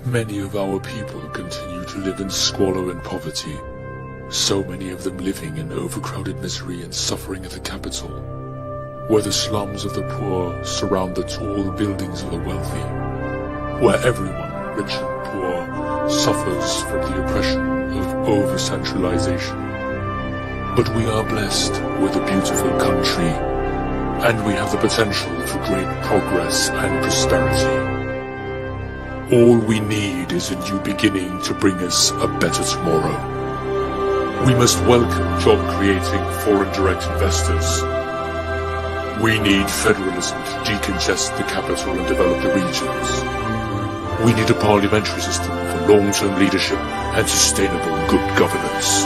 Many of our people continue to live in squalor and poverty, so many of them living in overcrowded misery and suffering at the capital, where the slums of the poor surround the tall buildings of the wealthy, where everyone, rich and poor, suffers from the oppression of over-centralization. But we are blessed with a beautiful country, and we have the potential for great progress and prosperity. All we need is a new beginning to bring us a better tomorrow. We must welcome job-creating foreign direct investors. We need federalism to decongest the capital and develop the regions. We need a parliamentary system for long-term leadership and sustainable good governance.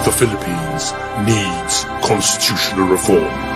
The Philippines needs constitutional reform.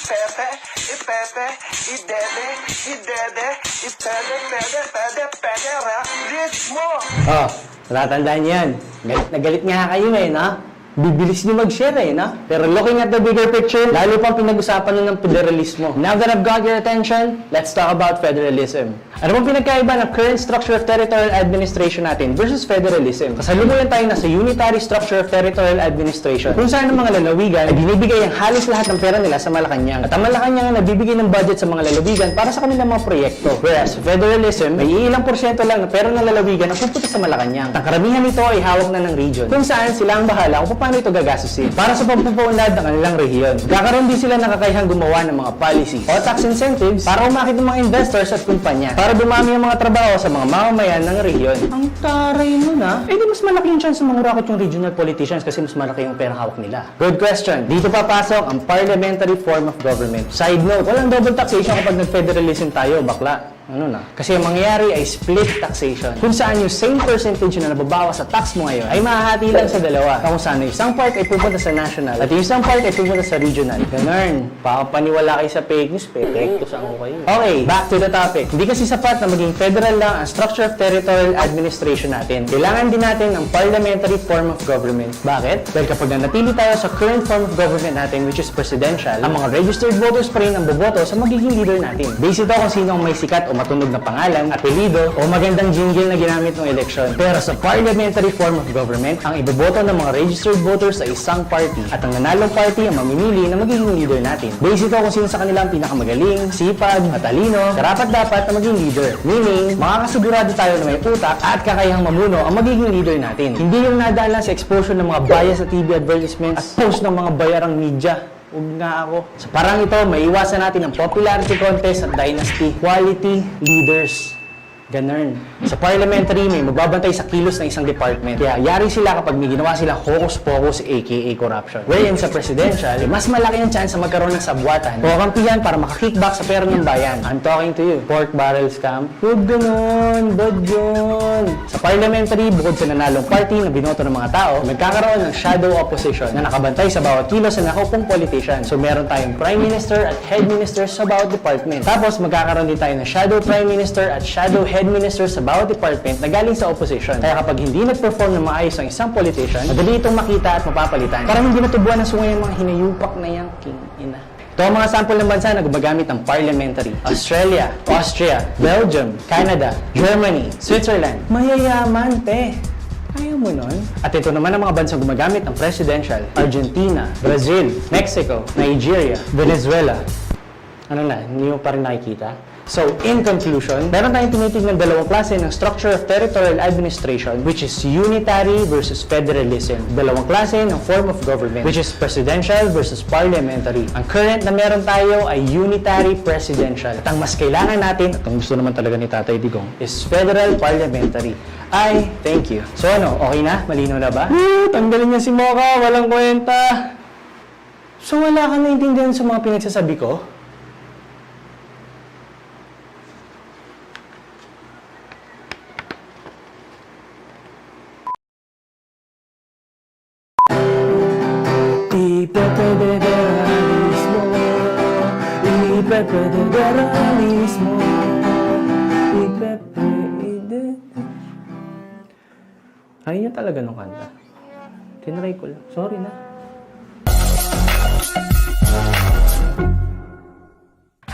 ipepe, ipepe, idede, idede, pede, ritmo! Oh, natatandaan niyo yan. Galit na galit nga kayo eh, no? Bibilis niyo mag-share eh, no? Pero looking at the bigger picture, lalo pang pinag-usapan nun ng federalismo. Now that I've got your attention, let's talk about federalism. Ano bang pinagkaiba ng current structure of territorial administration natin versus federalism? Kasalukuyan tayo nasa unitary structure of territorial administration, kung saan ang mga lalawigan ay binibigay ang halos lahat ng pera nila sa Malacanang. At ang Malacanang ay nagbibigay ng budget sa mga lalawigan para sa kanilang mga proyekto. Whereas federalism, may ilang porsyento lang na pera ng lalawigan ang pupunta sa Malacanang. Ang karamihan nito ay hawak na ng region, kung saan sila ang bahala kung paano ito gagastusin para sa pagpupunlad ng kanilang rehiyon. Kakaroon din sila ng kakayahang gumawa ng mga policy o tax incentives para umakit ng mga investors at kumpanya, para dumami ang mga trabaho sa mga mamamayan ng rehiyon. Ang taray mo na. Eh di mas malaki yung chance na mangurakot yung regional politicians kasi mas malaki yung perang hawak nila. Good question. Dito papasok ang parliamentary form of government. Side note, walang double taxation kapag nag-federalism tayo, bakla. Ano na? Kasi ang mangyayari ay split taxation, kung saan yung same percentage na nababawas sa tax mo ngayon ay mahahati lang sa dalawa. Kung saan yung isang part ay pupunta sa national at yung isang part ay pupunta sa regional. Ganun. Pakapaniwala kayo sa fake news, pepekto saan ko kayo. Okay, back to the topic. Hindi kasi sapat na maging federal lang ang structure of territorial administration natin. Kailangan din natin ng parliamentary form of government. Bakit? Dahil kapag nanatili tayo sa current form of government natin, which is presidential, ang mga registered voters pa rin ang boboto sa magiging leader natin. Based ito kung sino ang may sikat o matunog na pangalan, apelido, o magandang jingle na ginamit ng eleksyon. Pero sa parliamentary form of government, ang iboboto ng mga registered voters sa isang party at ang nanalong party ang mamimili na magiging leader natin. Based ito kung sino sa kanila ang pinakamagaling, sipag, matalino, karapat-dapat na maging leader. Meaning, makakasigurado tayo na may utak at kakayahang mamuno ang magiging leader natin. Hindi yung nadaan lang sa exposure ng mga bias sa TV advertisements at post ng mga bayarang media. Huwag nga ako. Sa parang ito, maiwasan natin ang popularity contest at dynasty. Quality leaders. Ganun. Sa parliamentary, may magbabantay sa kilos ng isang department. Kaya yari sila kapag may ginawa silang hocus-pocus aka corruption. Wherein sa presidential, mas malaki ang chance na magkaroon ng sabwatan o kampihan para makakickback sa pera ng bayan. I'm talking to you. Pork barrel scam? Huwag ganun. Bad yun. Sa parliamentary, bukod sa nanalong party na binoto ng mga tao, nagkakaroon ng shadow opposition na nakabantay sa bawat kilos na nakupong politician. So meron tayong prime minister at head minister sa bawat department. Tapos magkakaroon din tayo ng shadow prime minister at shadow head minister sa bawat department na galing sa opposition. Kaya kapag hindi nag-perform ng maayos ang isang politician, madali itong makita at mapapalitan. Parang hindi natubuan ng sungay ang mga hinayupak na yang king ina. Ito ang mga sample ng bansa na gumagamit ng parliamentary. Australia, Austria, Belgium, Canada, Germany, Switzerland. Mayayaman, pe. Ayaw mo nun? At ito naman ang mga bansang gumagamit ng presidential. Argentina, Brazil, Mexico, Nigeria, Venezuela. Ano na, hindi mo pa rin nakikita? So, in conclusion, meron tayong tinitignan dalawang klase ng structure of territorial administration, which is unitary versus federalism. Dalawang klase ng form of government, which is presidential versus parliamentary. Ang current na meron tayo ay unitary presidential. At ang mas kailangan natin, at ang gusto naman talaga ni Tatay Digong, is federal parliamentary. Ay, thank you. So ano, okay na? Malinaw na ba? Tanggalin niya si Mocha, walang kwenta. So wala ka naintindihan sa mga pinagsasabi ko? Federalismo. Ayaw niya talaga nung kanta. Tinry ko lang. Sorry na.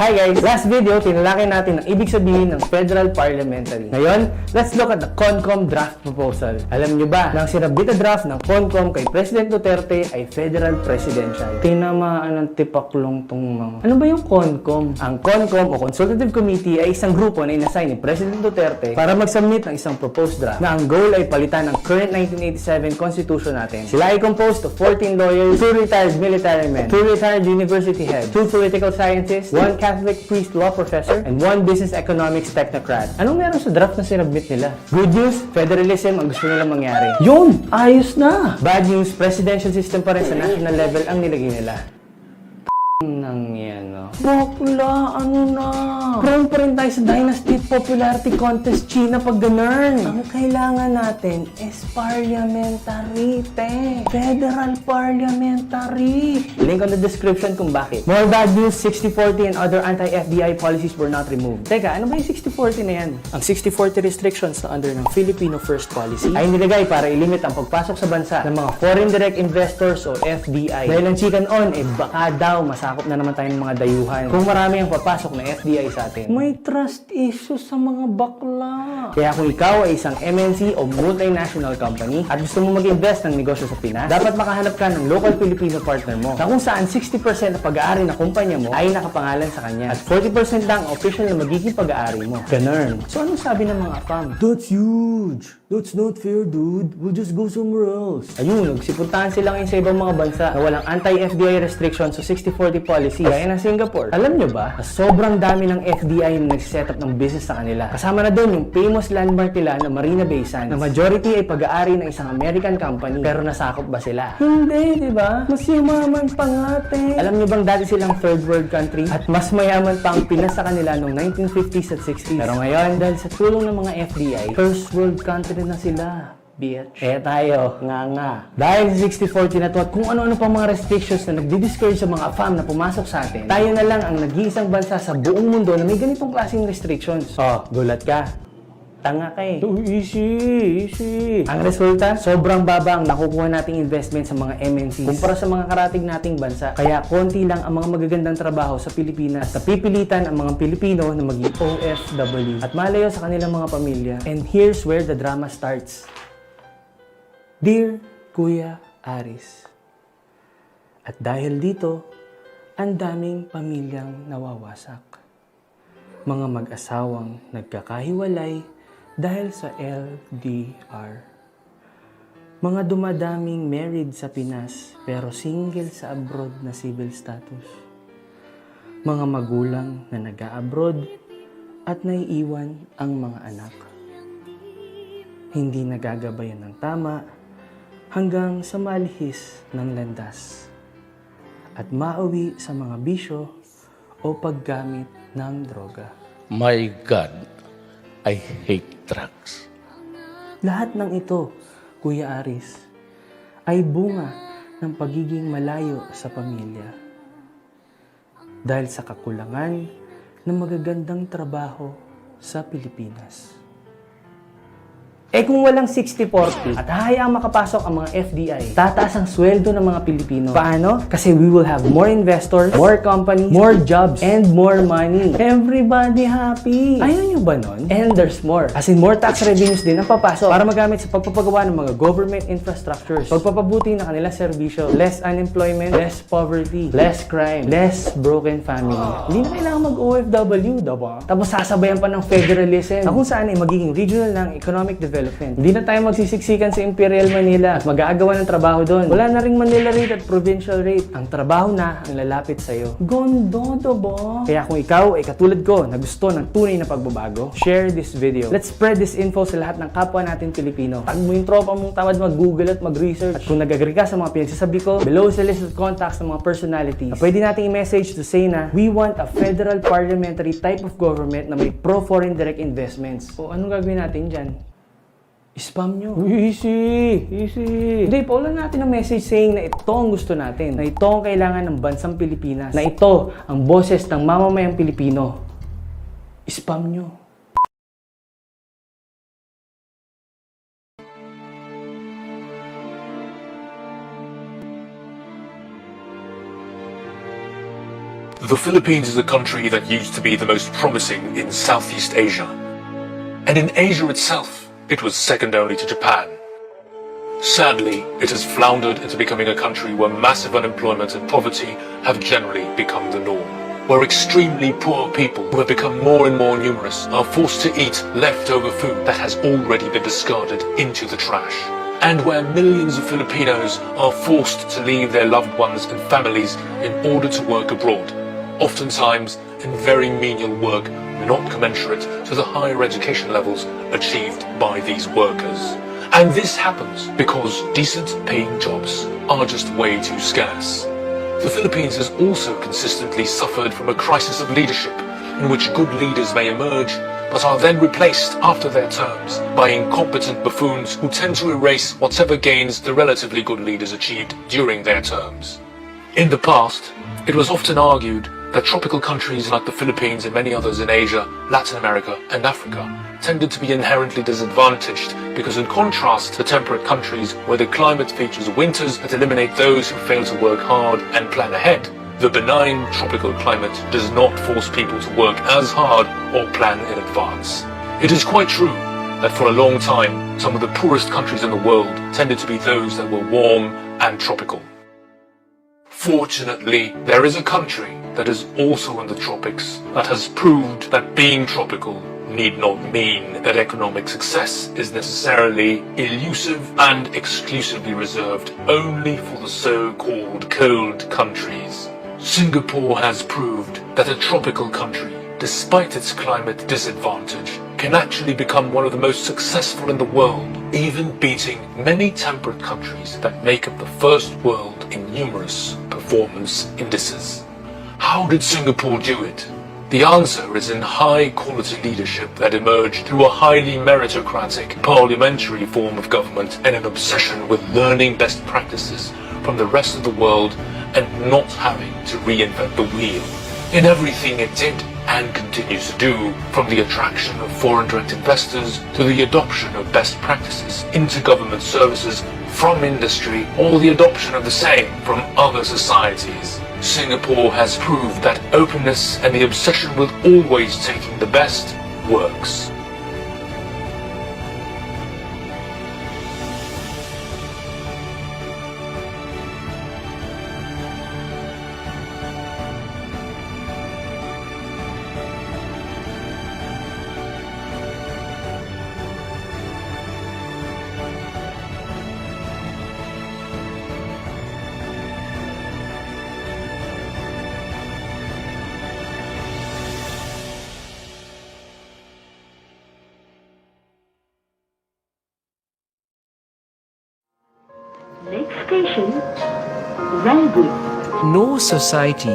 Hi guys! Last video, tinalakay natin ang ibig sabihin ng Federal Parliamentary. Ngayon, let's look at the CONCOM draft proposal. Alam nyo ba na ang sinabita draft ng CONCOM kay President Duterte ay Federal Presidential? Tinamaan ng tipaklong tong mga... Ano ba yung CONCOM? Ang CONCOM o Consultative Committee ay isang grupo na inassign ni President Duterte para mag-submit ng isang proposed draft na ang goal ay palitan ng current 1987 Constitution natin. Sila ay composed of 14 lawyers, 2 retired military men, 2 retired university heads, 2 political scientists, 1 Catholic priest law professor, and 1 business economics technocrat. Anong meron sa draft na sinabit nila? Good news, federalism ang gusto nila mangyari. Yun! Ayos na! Bad news, presidential system pa rin sa national level ang nilagay nila. nang yan, no? Bakla, ano na? Prone pa rin tayo sa Dynasty Popularity Contest China pag ganun. Ang kailangan natin is parliamentary, te. Federal parliamentary. Link on the description kung bakit. More bad news, 60-40 and other anti-FDI policies were not removed. Teka, ano ba yung 60-40 na yan? Ang 60-40 restrictions na under ng Filipino First Policy ay nilagay para ilimit ang pagpasok sa bansa ng mga foreign direct investors o FDI. Dahil ang chikan on, baka daw masakop na naman tayo ng mga dayuhan kung marami ang papasok na FDI sa atin. May trust issues sa mga bakla. Kaya kung ikaw ay isang MNC o multinational company at gusto mo mag-invest ng negosyo sa Pinas, dapat makahanap ka ng local Filipino partner mo na kung saan 60% ng pag-aari ng kumpanya mo ay nakapangalan sa kanya at 40% lang official na magiging pag-aari mo. Ganun. So anong sabi ng mga fam? That's huge! That's not fair, dude. We'll just go somewhere else. Ayun, nagsipuntahan sila ngayon sa ibang mga bansa na walang anti-FDI restrictions o 60-40 policy gaya ng Singapore. Alam nyo ba, na sobrang dami ng FDI na nagsiset up ng business sa kanila. Kasama na doon yung famous landmark nila na Marina Bay Sands na majority ay pag-aari ng isang American company. Pero nasakop ba sila? Hindi, di ba? Mas yumaman pa nga, te. Alam nyo bang dati silang third world country at mas mayaman pa ang Pinas sa kanila noong 1950s at 60s. Pero ngayon, dahil sa tulong ng mga FDI, first world country na sila. Bitch. Kaya tayo, nga. Dahil sa 60-40 na to at kung ano-ano pa mga restrictions na nagdi-discourage sa mga fam na pumasok sa atin, tayo na lang ang nag-iisang bansa sa buong mundo na may ganitong klaseng restrictions. Oh, gulat ka. Tanga ka eh. Easy. Ang resulta, sobrang baba ang nakukuha nating investment sa mga MNCs kumpara sa mga karatig nating bansa. Kaya konti lang ang mga magagandang trabaho sa Pilipinas. Napipilitan ang mga Pilipino na maging OFW at malayo sa kanilang mga pamilya. And here's where the drama starts. Dear Kuya Aris, at dahil dito, ang daming pamilyang nawawasak. Mga mag-asawang nagkakahiwalay dahil sa LDR. Mga dumadaming married sa Pinas pero single sa abroad na civil status. Mga magulang na nag-a-abroad at naiiwan ang mga anak. Hindi nagagabayan ng tama hanggang sa malihis ng landas at mauwi sa mga bisyo o paggamit ng droga. My God, I hate drugs. Lahat ng ito, Kuya Aris, ay bunga ng pagiging malayo sa pamilya. Dahil sa kakulangan ng magagandang trabaho sa Pilipinas. Eh kung walang 60-40 at hahayaang makapasok ang mga FDI, tataas ang sweldo ng mga Pilipino. Paano? Kasi we will have more investors, more companies, more jobs, and more money. Everybody happy. Ayaw nyo ba nun? And there's more. As in more tax revenues din ang papasok para magamit sa pagpapagawa ng mga government infrastructures, pagpapabuti ng kanilang serbisyo, less unemployment, less poverty, less crime, less broken family. Hindi na kailangan mag-OFW, diba? Tapos sasabayan pa ng federalism na kung saan ay magiging regional ng economic development. Hindi na tayo magsisiksikan sa Imperial Manila at mag-aagawa ng trabaho doon. Wala na ring Manila rate at provincial rate. Ang trabaho na ang lalapit sa'yo. Gondo, diba? Kaya kung ikaw ay katulad ko na gusto ng tunay na pagbabago, share this video. Let's spread this info sa lahat ng kapwa natin Pilipino. Tag mo yung tropa mong tamad mag-google at mag-research. At kung nag-agree ka sa mga pinagsasabi ko, below sa list of contacts ng mga personalities na pwede nating i-message to say na we want a federal parliamentary type of government na may pro-foreign direct investments. O anong gagawin natin dyan? Spam nyo. Easy. Hindi, paulan natin ang message saying na ito ang gusto natin. Na ito ang kailangan ng bansang Pilipinas. Na ito ang boses ng mamamayang Pilipino. Spam nyo. The Philippines is a country that used to be the most promising in Southeast Asia. And in Asia itself, it was second only to Japan. Sadly, it has floundered into becoming a country where massive unemployment and poverty have generally become the norm. Where extremely poor people who have become more and more numerous are forced to eat leftover food that has already been discarded into the trash. And where millions of Filipinos are forced to leave their loved ones and families in order to work abroad, oftentimes in very menial work not commensurate to the higher education levels achieved by these workers. And this happens because decent paying jobs are just way too scarce. The Philippines has also consistently suffered from a crisis of leadership, in which good leaders may emerge, but are then replaced after their terms by incompetent buffoons who tend to erase whatever gains the relatively good leaders achieved during their terms. In the past, it was often argued that tropical countries like the Philippines and many others in Asia, Latin America and Africa tended to be inherently disadvantaged because, in contrast to temperate countries where the climate features winters that eliminate those who fail to work hard and plan ahead, the benign tropical climate does not force people to work as hard or plan in advance. It is quite true that for a long time, some of the poorest countries in the world tended to be those that were warm and tropical. Fortunately, there is a country that is also in the tropics that has proved that being tropical need not mean that economic success is necessarily elusive and exclusively reserved only for the so-called cold countries. Singapore has proved that a tropical country, despite its climate disadvantage, can actually become one of the most successful in the world, even beating many temperate countries that make up the first world in numerous performance indices. How did Singapore do it? The answer is in high-quality leadership that emerged through a highly meritocratic parliamentary form of government and an obsession with learning best practices from the rest of the world and not having to reinvent the wheel. In everything it did and continues to do, from the attraction of foreign direct investors to the adoption of best practices into government services from industry, or the adoption of the same from other societies, Singapore has proved that openness and the obsession with always taking the best works. Next station, Rangoon. No society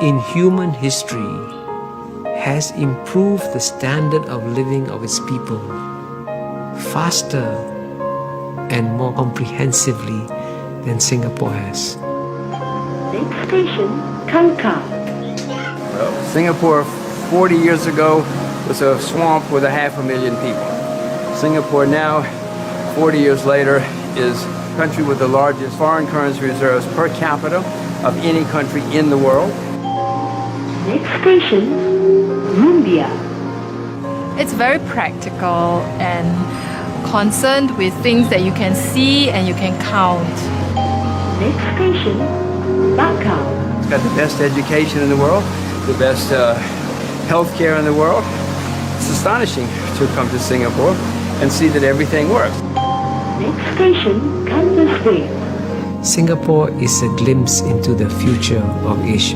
in human history has improved the standard of living of its people faster and more comprehensively than Singapore has. Next station, Kangkar. Well, Singapore 40 years ago was a swamp with 500,000 people. Singapore now, 40 years later, is the country with the largest foreign currency reserves per capita of any country in the world. Next station, Rumbia. It's very practical and concerned with things that you can see and you can count. Next station, Bakau. It's got the best education in the world, the best healthcare in the world. It's astonishing to come to Singapore and see that everything works. Next station, Canberra Bay. Singapore is a glimpse into the future of Asia.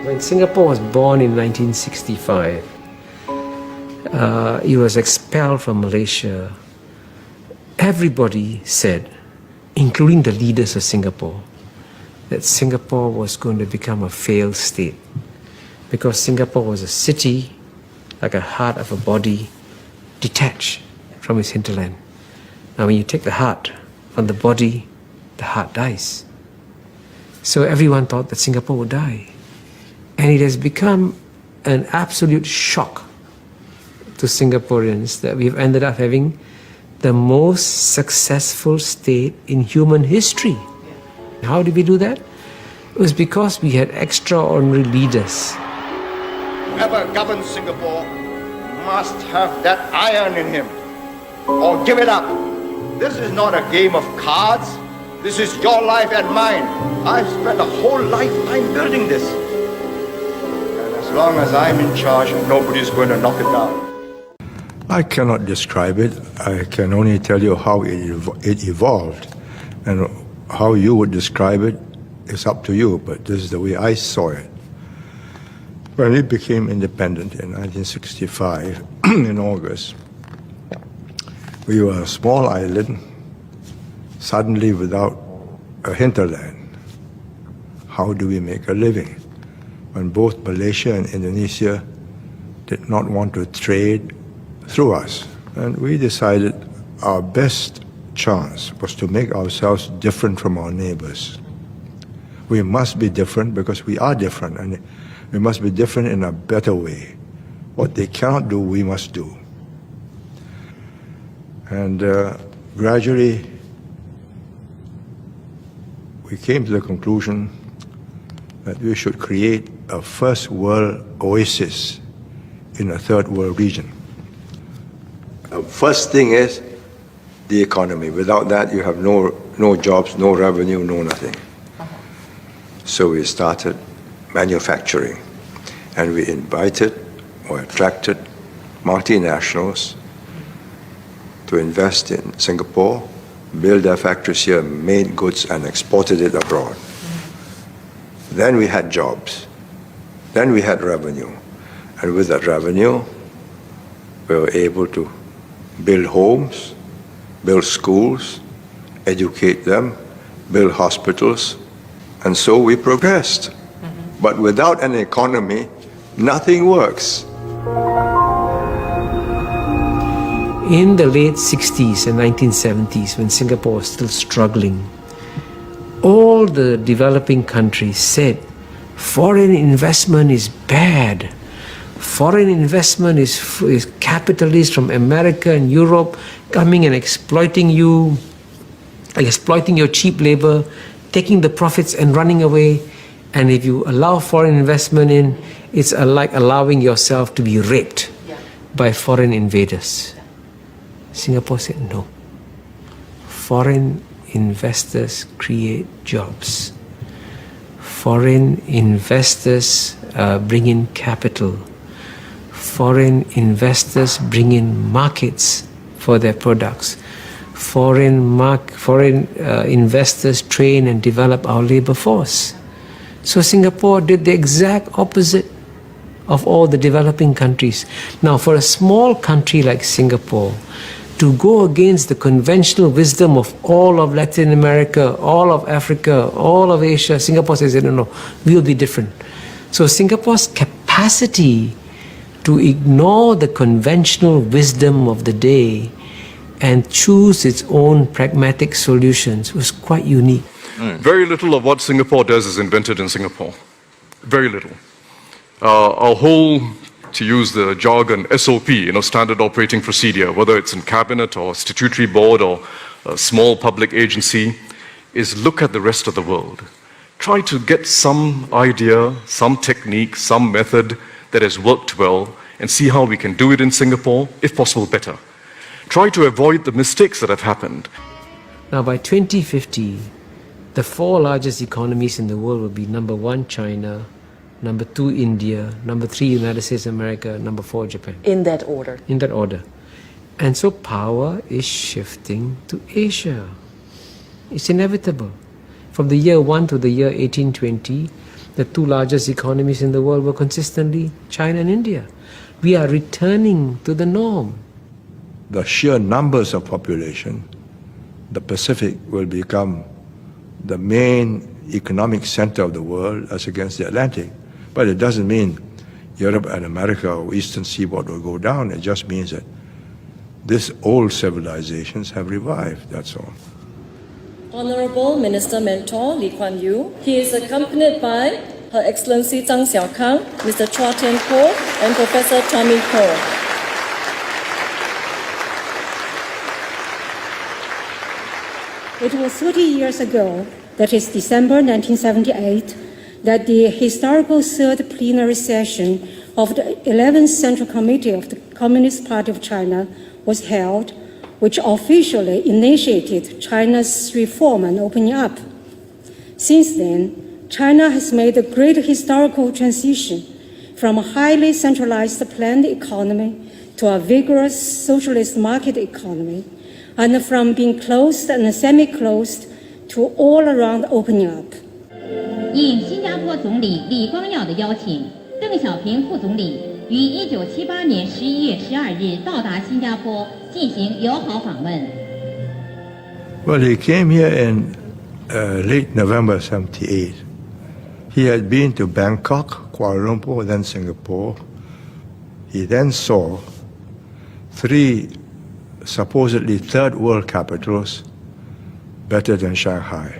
When Singapore was born in 1965, it was expelled from Malaysia. Everybody said, including the leaders of Singapore, that Singapore was going to become a failed state because Singapore was a city, like a heart of a body, detached from its hinterland. Now when you take the heart from the body, the heart dies. So everyone thought that Singapore would die. And it has become an absolute shock to Singaporeans that we've ended up having the most successful state in human history. How did we do that? It was because we had extraordinary leaders. Whoever governs Singapore must have that iron in him, or give it up. This is not a game of cards. This is your life and mine. I've spent a whole lifetime building this. And as long as I'm in charge, nobody's going to knock it down. I cannot describe it. I can only tell you how it evolved. And how you would describe it is up to you, but this is the way I saw it. When we became independent in 1965, in August, we were a small island, suddenly without a hinterland. How do we make a living? When both Malaysia and Indonesia did not want to trade through us. And we decided our best chance was to make ourselves different from our neighbors. We must be different because we are different, and we must be different in a better way. What they cannot do, we must do. And gradually, we came to the conclusion that we should create a first world oasis in a third world region. First thing is the economy. Without that, you have no jobs, no revenue, no nothing. So we started manufacturing, and we invited or attracted multinationals to invest in Singapore, build their factories here, made goods, and exported it abroad. Then we had jobs. Then we had revenue. And with that revenue, we were able to build homes, build schools, educate them, build hospitals, and so we progressed. But without an economy, nothing works. In the late 60s and 1970s, when Singapore was still struggling, all the developing countries said foreign investment is bad. Foreign investment is capitalists from America and Europe coming and exploiting you, exploiting your cheap labor, taking the profits and running away. And if you allow foreign investment in, it's like allowing yourself to be raped by foreign invaders. Singapore said no. Foreign investors create jobs. Foreign investors bring in capital. Foreign investors bring in markets for their products. Foreign investors train and develop our labor force. So Singapore did the exact opposite of all the developing countries. Now, for a small country like Singapore, to go against the conventional wisdom of all of Latin America, all of Africa, all of Asia, Singapore says, no, we will be different. So Singapore's capacity to ignore the conventional wisdom of the day and choose its own pragmatic solutions was quite unique. Very little of what Singapore does is invented in Singapore. Very little. Our whole, to use the jargon, SOP, standard operating procedure, whether it's in cabinet or statutory board or a small public agency, is look at the rest of the world. Try to get some idea, some technique, some method that has worked well, and see how we can do it in Singapore, if possible better. Try to avoid the mistakes that have happened. Now by 2050, the 4 largest economies in the world will be number 1, China, number 2, India, number 3, United States of America, number 4, Japan. In that order. In that order. And so power is shifting to Asia. It's inevitable. From the year 1 to the year 1820, the 2 largest economies in the world were consistently China and India. We are returning to the norm. The sheer numbers of population, the Pacific will become the main economic center of the world as against the Atlantic. But it doesn't mean Europe and America or Eastern Seaboard will go down. It just means that these old civilizations have revived, that's all. Honorable Minister Mentor Lee Kuan Yew. He is accompanied by Her Excellency Zhang Xiaokang, Mr. Chua Tian Poh, and Professor Tommy Koh. It was 30 years ago, that is December 1978, that the historical third plenary session of the 11th Central Committee of the Communist Party of China was held, which officially initiated China's reform and opening up. Since then, China has made a great historical transition from a highly centralized planned economy to a vigorous socialist market economy, and from being closed and semi-closed to all around opening up. 应新加坡总理李光耀的邀请，邓小平副总理于1978年11月12日到达新加坡进行友好访问。Well, he came here in late November '78. He had been to Bangkok, Kuala Lumpur, then Singapore. He then saw 3 supposedly third world capitals better than Shanghai.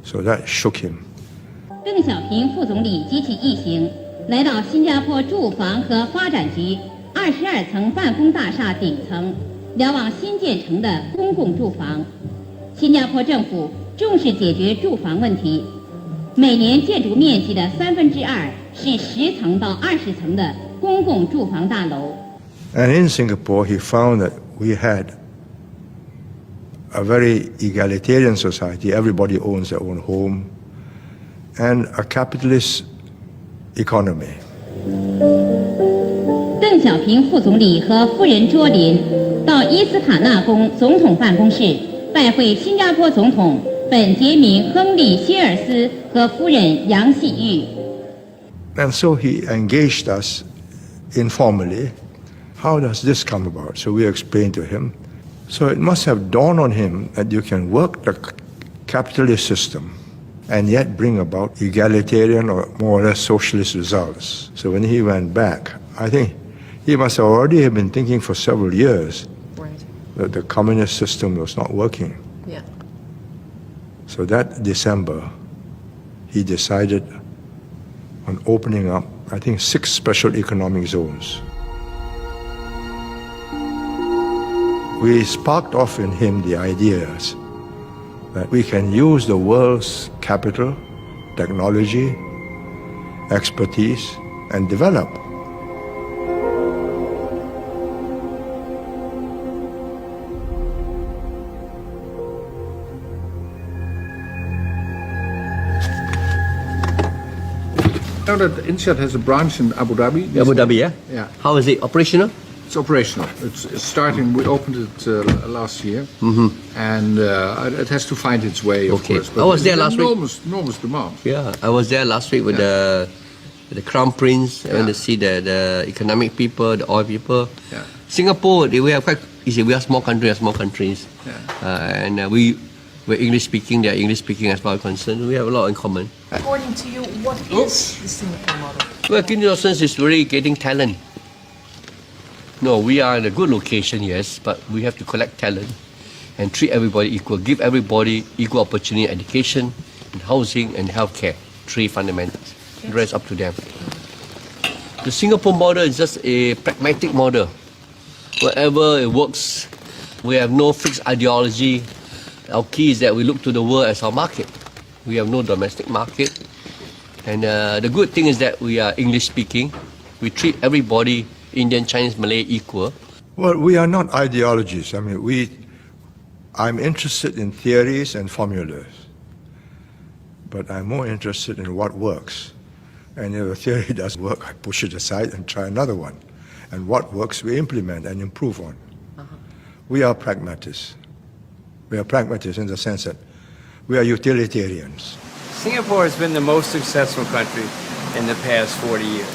So that shook him. 邓小平副总理及其一行来到新加坡住房和发展局22层办公大厦顶层，瞭望新建成的公共住房。新加坡政府重视解决住房问题，每年建筑面积的2/3是10层到20层的公共住房大楼。And in Singapore, he found that we had a very egalitarian society. Everybody owns their own home, and a capitalist economy. 邓小平副总理和夫人卓琳到伊斯塔纳宫总统办公室拜会新加坡总统本杰明·亨利·希尔斯和夫人杨细玉。And so he engaged us informally. How does this come about? So we explained to him. So it must have dawned on him that you can work the capitalist system and yet bring about egalitarian or more or less socialist results. So when he went back, I think he must already have been thinking for several years that the communist system was not working. Yeah. So that December, he decided on opening up, I think, 6 special economic zones. We sparked off in him the ideas that we can use the world's capital, technology, expertise, and develop. Now that INSEAD has a branch in Abu Dhabi. Abu Dhabi, yeah? Yeah. How is it operational? It's operational. It's starting. We opened it last year, and it has to find its way, of course. But I was there last week. Enormous demand. Yeah, I was there last week with the Crown Prince. I went to see the economic people, the oil people. Yeah. Singapore, we are quite easy. We are small countries. Yeah. And we're English speaking. They are English speaking as far as concerned. We have a lot in common. According to you, what is the Singapore model? Well, King Johnson's is really getting talent. No, we are in a good location, yes, but we have to collect talent and treat everybody equal, give everybody equal opportunity, education, and housing and healthcare, 3 fundamentals. The rest up to them. The Singapore model is just a pragmatic model. Wherever it works, we have no fixed ideology. Our key is that we look to the world as our market. We have no domestic market. And the good thing is that we are English speaking. We treat everybody, Indian, Chinese, Malay, equal. Well, we are not ideologies. I mean, I'm interested in theories and formulas, but I'm more interested in what works. And if a theory doesn't work, I push it aside and try another one. And what works, we implement and improve on. We are pragmatists. We are pragmatists in the sense that we are utilitarians. Singapore has been the most successful country in the past 40 years.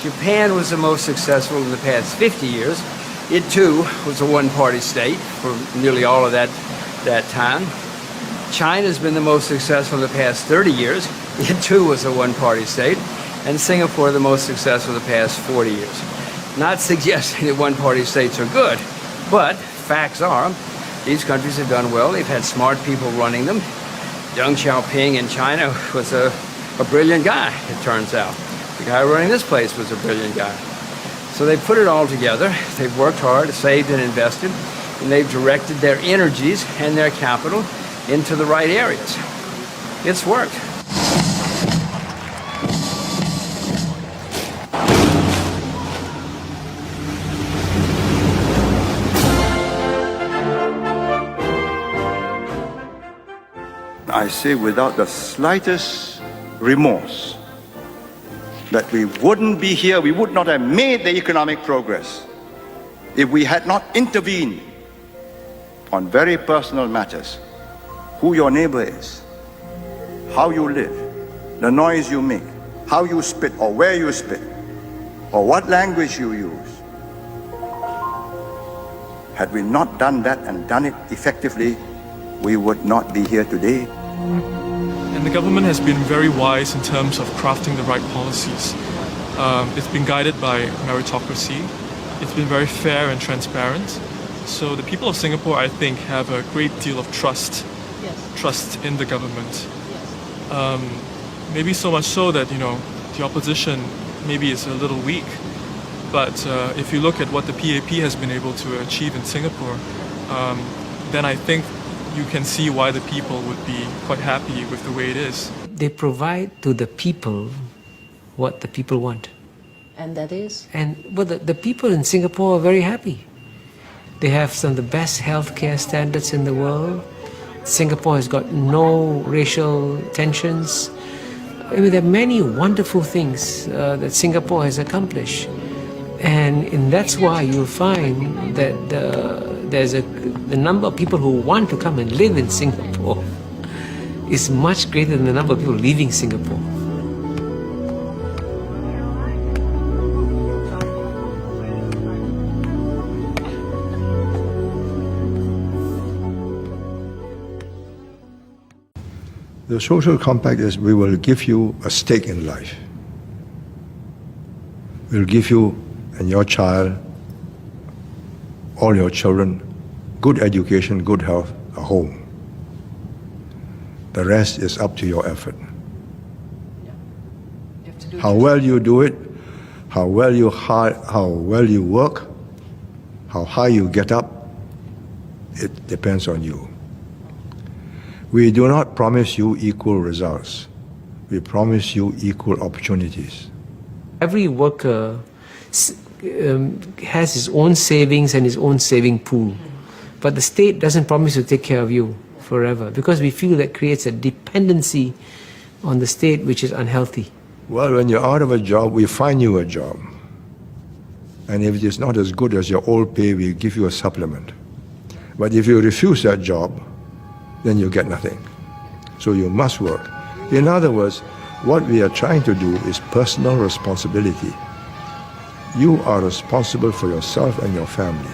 Japan was the most successful in the past 50 years. It too was a one-party state for nearly all of that time. China's been the most successful in the past 30 years. It too was a one-party state. And Singapore the most successful in the past 40 years. Not suggesting that one-party states are good, but facts are these countries have done well. They've had smart people running them. Deng Xiaoping in China was a brilliant guy, it turns out. The guy running this place was a brilliant guy. So they put it all together. They've worked hard, saved and invested, and they've directed their energies and their capital into the right areas. It's worked. I say without the slightest remorse that we wouldn't be here, we would not have made the economic progress if we had not intervened on very personal matters who your neighbor is, how you live, the noise you make, how you spit or where you spit, or what language you use. Had we not done that and done it effectively, we would not be here today. And the government has been very wise in terms of crafting the right policies. It's been guided by meritocracy. It's been very fair and transparent. So the people of Singapore, I think, have a great deal of trust in the government. Maybe so much so that, the opposition maybe is a little weak. But if you look at what the PAP has been able to achieve in Singapore, then I think you can see why the people would be quite happy with the way it is. They provide to the people what the people want. And that is? And the people in Singapore are very happy. They have some of the best healthcare standards in the world. Singapore has got no racial tensions. I mean, there are many wonderful things that Singapore has accomplished. And that's why you'll find that the number of people who want to come and live in Singapore is much greater than the number of people leaving Singapore. The social compact is we will give you a stake in life. We'll give you and your child, all your children, good education, good health, a home. The rest is up to your effort. How well you do it, how well you work, how high you get up, it depends on you. We do not promise you equal results. We promise you equal opportunities. Every worker has his own savings and his own saving pool. But the state doesn't promise to take care of you forever because we feel that creates a dependency on the state which is unhealthy. Well, when you're out of a job, we find you a job. And if it is not as good as your old pay, we give you a supplement. But if you refuse that job, then you get nothing. So you must work. In other words, what we are trying to do is personal responsibility. You are responsible for yourself and your family.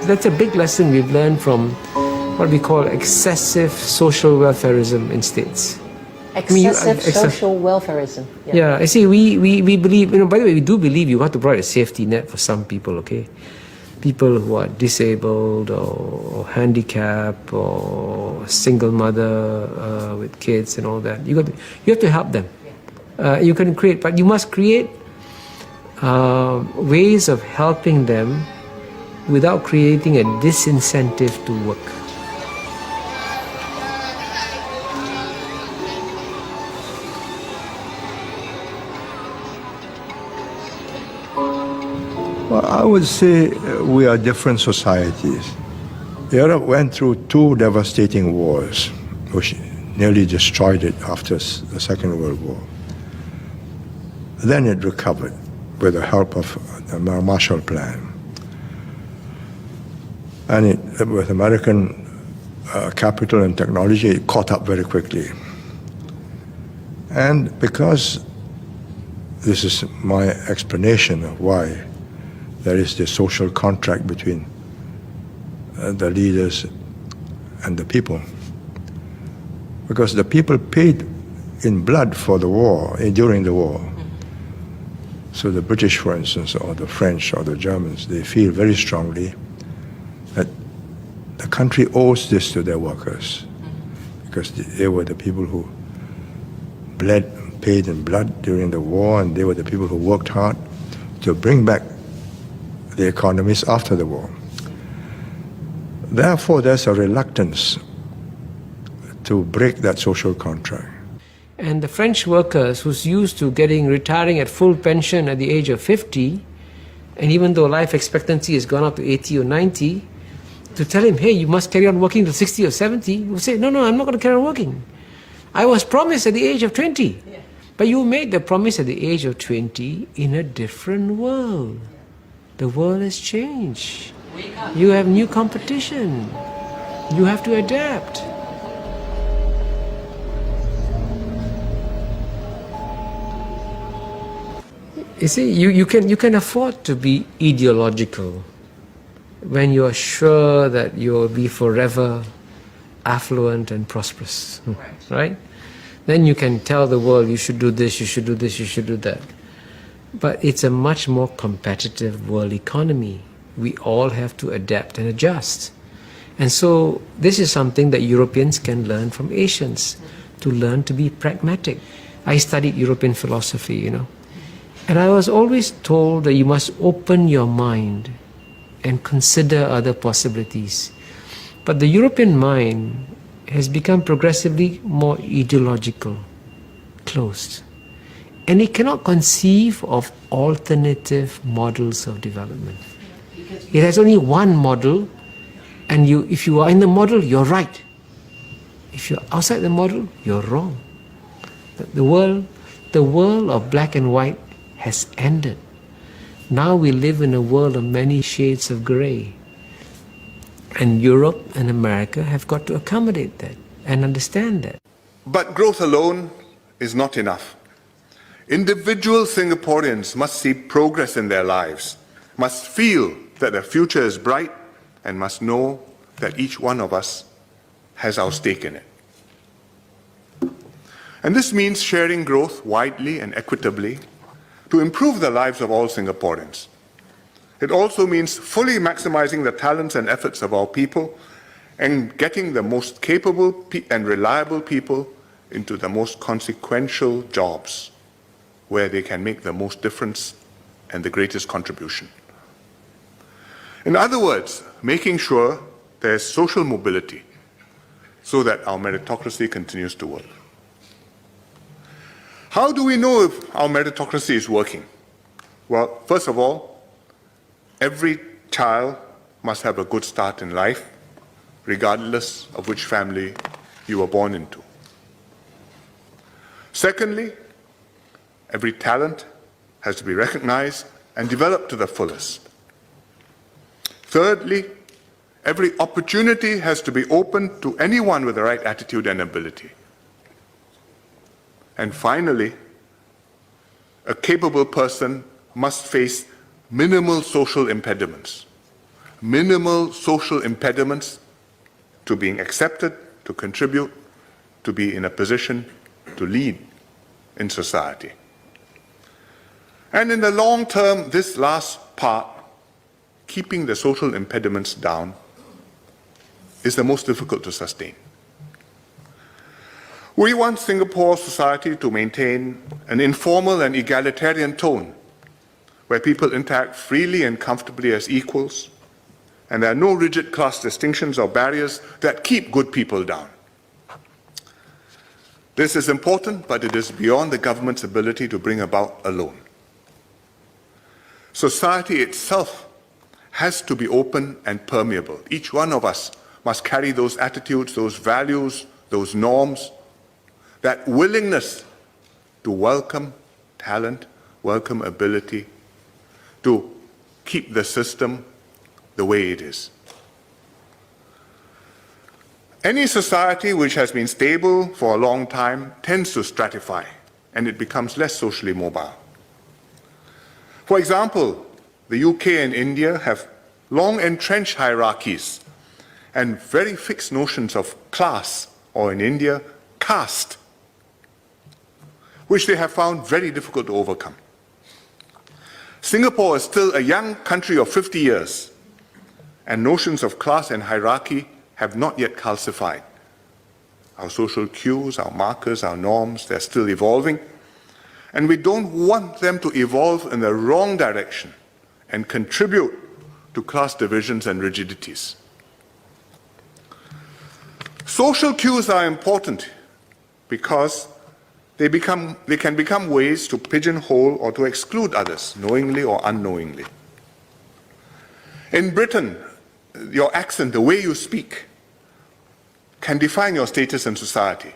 That's a big lesson we've learned from what we call excessive social welfareism in states. Excessive social welfareism. Yeah, I see. We believe, by the way, we do believe you have to provide a safety net for some people, okay? People who are disabled or handicapped or single mother with kids and all that. You have to help them. You can create, but you must create ways of helping them without creating a disincentive to work. Well, I would say we are different societies. Europe went through 2 devastating wars, which nearly destroyed it after the Second World War. Then it recovered with the help of the Marshall Plan. And with American capital and technology, it caught up very quickly. And because this is my explanation of why there is this social contract between the leaders and the people. Because the people paid in blood for the war, during the war. So the British, for instance, or the French or the Germans, they feel very strongly that the country owes this to their workers. Because they were the people who paid in blood during the war, and they were the people who worked hard to bring back the economies after the war. Therefore, there's a reluctance to break that social contract. And the French workers who's used to retiring at full pension at the age of 50, and even though life expectancy has gone up to 80 or 90, to tell him, hey, you must carry on working till 60 or 70, he will say, no, I'm not going to carry on working. I was promised at the age of 20. But you made the promise at the age of 20 in a different world. The world has changed. You have new competition. You have to adapt. You see, you can afford to be ideological when you are sure that you will be forever affluent and prosperous, right? Then you can tell the world you should do this, you should do this, you should do that. But it's a much more competitive world economy. We all have to adapt and adjust. And so this is something that Europeans can learn from Asians, to learn to be pragmatic. I studied European philosophy, you know. And I was always told that you must open your mind and consider other possibilities. But the European mind has become progressively more ideological, closed. And it cannot conceive of alternative models of development. It has only one model, and if you are in the model, you're right. If you're outside the model, you're wrong. The world of black and white has ended. Now we live in a world of many shades of grey. And Europe and America have got to accommodate that and understand that. But growth alone is not enough. Individual Singaporeans must see progress in their lives, must feel that the future is bright, and must know that each one of us has our stake in it. And this means sharing growth widely and equitably to improve the lives of all Singaporeans. It also means fully maximizing the talents and efforts of our people and getting the most capable and reliable people into the most consequential jobs where they can make the most difference and the greatest contribution. In other words, making sure there's social mobility so that our meritocracy continues to work. How do we know if our meritocracy is working? Well, first of all, every child must have a good start in life, regardless of which family you were born into. Secondly, every talent has to be recognized and developed to the fullest. Thirdly, every opportunity has to be open to anyone with the right attitude and ability. And finally, a capable person must face minimal social impediments. Minimal social impediments to being accepted, to contribute, to be in a position to lead in society. And in the long term, this last part, keeping the social impediments down, is the most difficult to sustain. We want Singapore society to maintain an informal and egalitarian tone where people interact freely and comfortably as equals, and there are no rigid class distinctions or barriers that keep good people down. This is important, but it is beyond the government's ability to bring about alone. Society itself has to be open and permeable. Each one of us must carry those attitudes, those values, those norms, that willingness to welcome talent, welcome ability, to keep the system the way it is. Any society which has been stable for a long time tends to stratify, and it becomes less socially mobile. For example, the UK and India have long entrenched hierarchies and very fixed notions of class, or in India, caste, which they have found very difficult to overcome. Singapore is still a young country of 50 years, and notions of class and hierarchy have not yet calcified. Our social cues, our markers, our norms, they're still evolving, and we don't want them to evolve in the wrong direction and contribute to class divisions and rigidities. Social cues are important because they can become ways to pigeonhole or to exclude others, knowingly or unknowingly. In Britain, your accent, the way you speak, can define your status in society.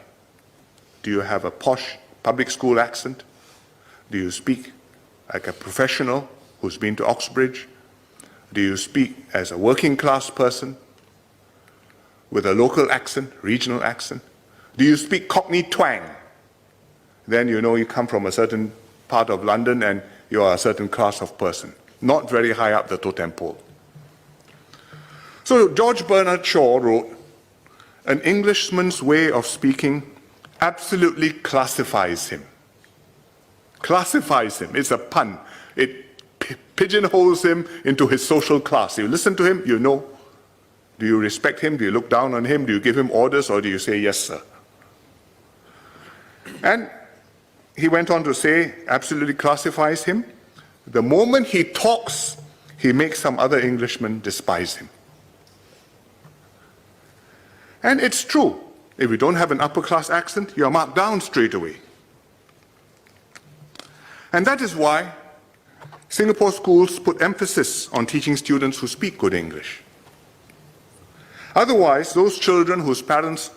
Do you have a posh public school accent? Do you speak like a professional who's been to Oxbridge? Do you speak as a working class person with a local accent, regional accent? Do you speak Cockney twang? Then you know you come from a certain part of London and you are a certain class of person, not very high up the totem pole. So George Bernard Shaw wrote, "An Englishman's way of speaking absolutely classifies him." Classifies him. It's a pun. It pigeonholes him into his social class. You listen to him, you know. Do you respect him? Do you look down on him? Do you give him orders, or do you say, "Yes, sir"? And he went on to say, absolutely classifies him. The moment he talks, he makes some other Englishman despise him. And it's true. If you don't have an upper class accent, you're marked down straight away. And that is why Singapore schools put emphasis on teaching students who speak good English. Otherwise, those children whose parents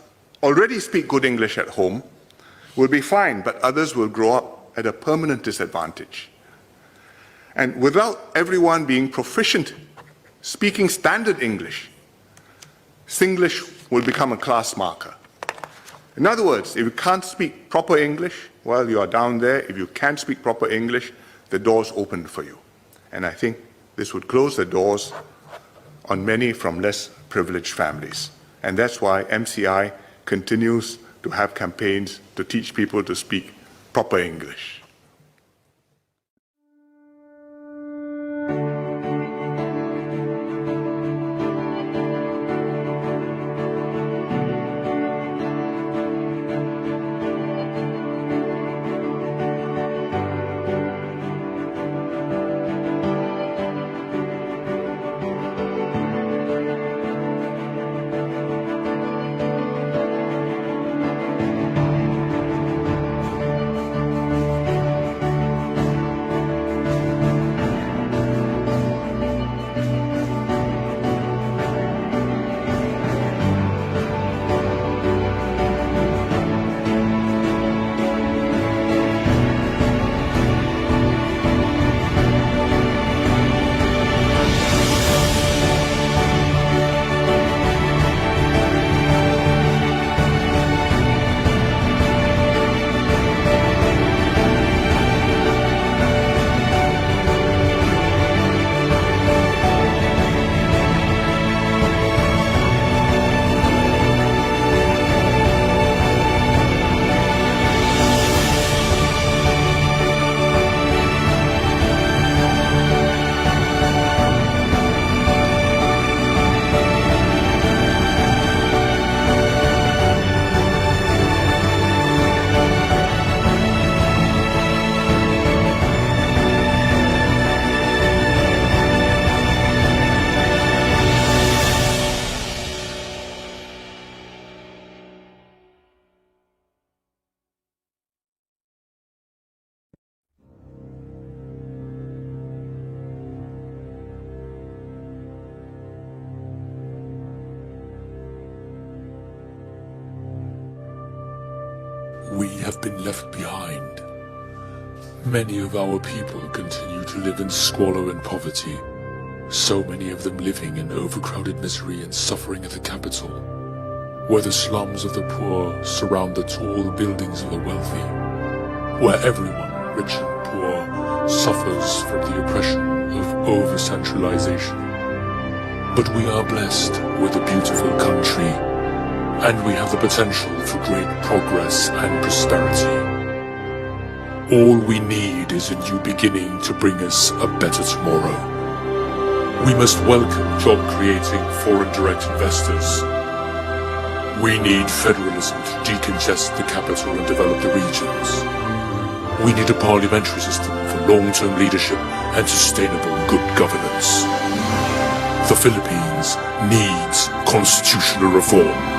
already speak good English at home will be fine, but others will grow up at a permanent disadvantage. And without everyone being proficient speaking standard English, Singlish will become a class marker. In other words, if you can't speak proper English, well, you are down there. If you can't speak proper English, the door's open for you. And I think this would close the doors on many from less privileged families. And that's why MCI continues to have campaigns to teach people to speak proper English. We have been left behind. Many of our people continue to live in squalor and poverty, so many of them living in overcrowded misery and suffering at the capital, where the slums of the poor surround the tall buildings of the wealthy, where everyone, rich and poor, suffers from the oppression of over-centralization. But we are blessed with a beautiful country, and we have the potential for great progress and prosperity. All we need is a new beginning to bring us a better tomorrow. We must welcome job-creating foreign direct investors. We need federalism to decongest the capital and develop the regions. We need a parliamentary system for long-term leadership and sustainable good governance. The Philippines needs constitutional reform.